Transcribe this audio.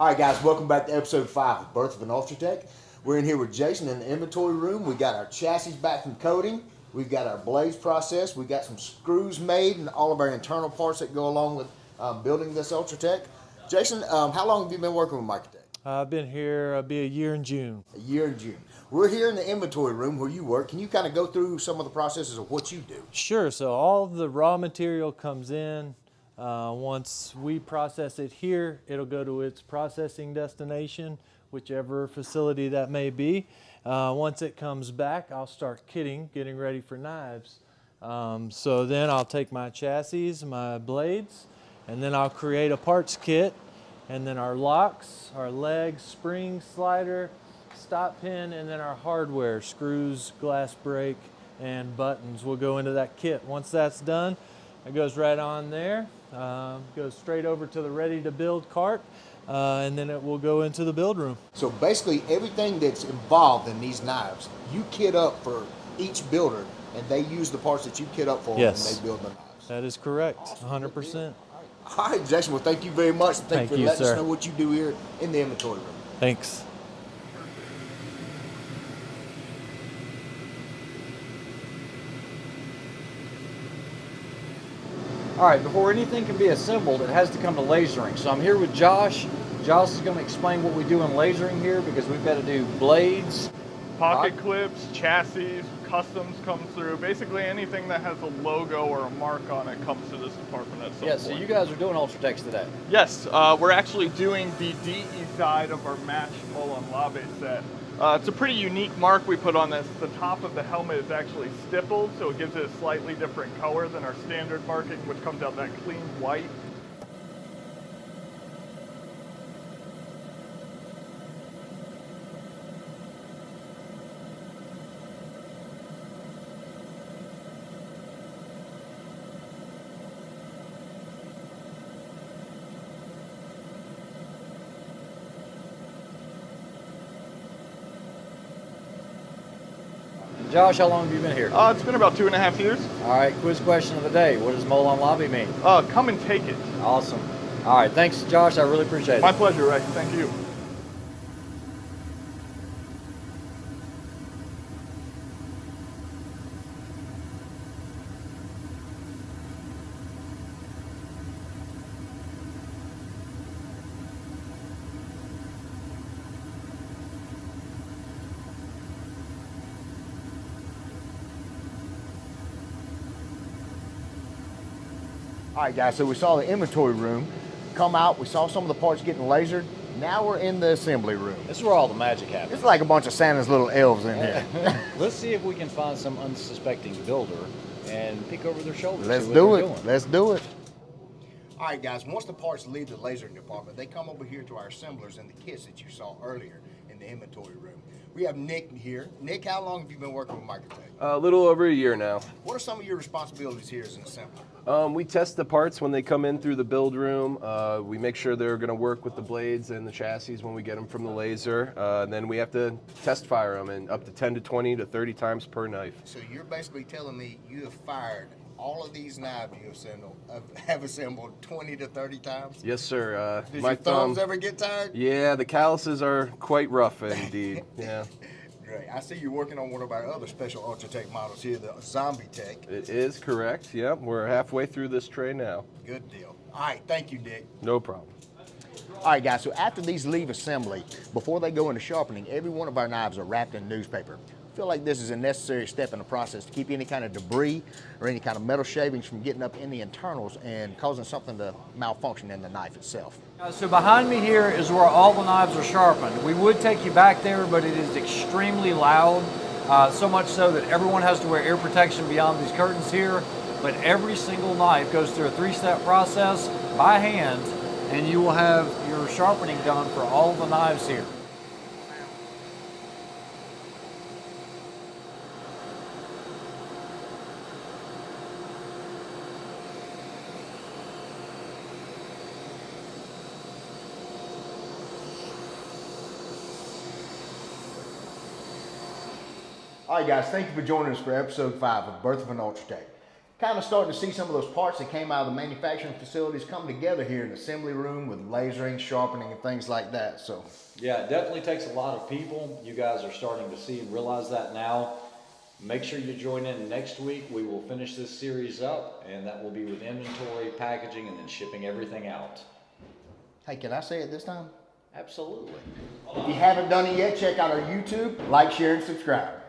All right, guys, welcome back to episode 5 of Birth of an Ultratech. We're in here with Jason in the inventory room. We got our chassis back from coating. We've got our blades processed. We've got some screws made and all of our internal parts that go along with building this Ultratech. Jason, how long have you been working with Microtech? I've been here, it'll be a year in June. A year in June. We're here in the inventory room where you work. Can you kind of go through some of the processes of what you do? Sure, so all of the raw material comes in. Once we process it here, it'll go to its processing destination, whichever facility that may be. Once it comes back, I'll start kitting, getting ready for knives. So then I'll take my chassis, my blades, and then I'll create a parts kit. And then our locks, our legs, spring, slider, stop pin, and then our hardware, screws, glass brake, and buttons will go into that kit. Once that's done, it goes right on there, goes straight over to the ready to build cart, and then it will go into the build room. So basically everything that's involved in these knives, you kit up for each builder, and they use the parts that you kit up for them when they build the knives. That is correct, 100%. All right, Jason, well, thank you very much. Thank you for letting sir. us know what you do here in the inventory room. Thanks. All right, before anything can be assembled, it has to come to lasering. So I'm here with Josh. Josh is going to explain what we do in lasering here because we've got to do blades, pocket clips, chassis, customs come through. Basically anything that has a logo or a mark on it comes to this department at some point. So you guys are doing Ultratechs today. Yes, we're actually doing the DE side of our match Molon Labe set. It's a pretty unique mark we put on this. The top of the helmet is actually stippled, so it gives it a slightly different color than our standard marking, which comes out that clean white. Josh, how long have you been here? It's been about 2.5 years. All right, quiz question of the day. What does Molon Labe mean? Come and take it. Awesome. All right, thanks, Josh. I really appreciate it. My pleasure, Ray. Thank you. All right, guys, so we saw the inventory room come out. We saw some of the parts getting lasered. Now we're in the assembly room. This is where all the magic happens. It's like a bunch of Santa's little elves in here. Let's see if we can find some unsuspecting builder and peek over their shoulders. Let's do it. Let's do it. All right, guys, once the parts leave the lasering department, they come over here to our assemblers and the kits that you saw earlier in the inventory room. We have Nick here. Nick, how long have you been working with Microtech? A little over a year now. What are some of your responsibilities here as an assembler? We test the parts when they come in through the build room. We make sure they're going to work with the blades and the chassis when we get them from the laser. And then we have to test fire them and up to 10 to 20 to 30 times per knife. So you're basically telling me you have fired all of these knives you have assembled 20 to 30 times? Yes, sir. Does my your thumbs ever get tired? Yeah, the calluses are quite rough indeed. Yeah. Great. I see you're working on one of our other special Ultratech models here, the Zombie Tech. It is correct. Yep, we're halfway through this tray now. Good deal. All right, thank you, Nick. No problem. All right, guys, so after these leave assembly, before they go into sharpening, every one of our knives are wrapped in newspaper. I feel like this is a necessary step in the process to keep any kind of debris or any kind of metal shavings from getting up in the internals and causing something to malfunction in the knife itself. So behind me here is where all the knives are sharpened. We would take you back there, but it is extremely loud, so much so that everyone has to wear ear protection beyond these curtains here. But every single knife goes through a 3-step process by hand, and you will have your sharpening done for all the knives here. All right, guys, thank you for joining us for episode 5 of Birth of an Ultratech. kind of starting to see some of those parts that came out of the manufacturing facilities come together here in the assembly room with lasering, sharpening, and things like that. So Yeah, it definitely takes a lot of people. You guys are starting to see and realize that now. Make sure you join in next week. We will finish this series up, and that will be with inventory, packaging, and then shipping everything out. hey, can I say it this time? Absolutely. If you haven't done it yet, check out our YouTube, like, share, and subscribe.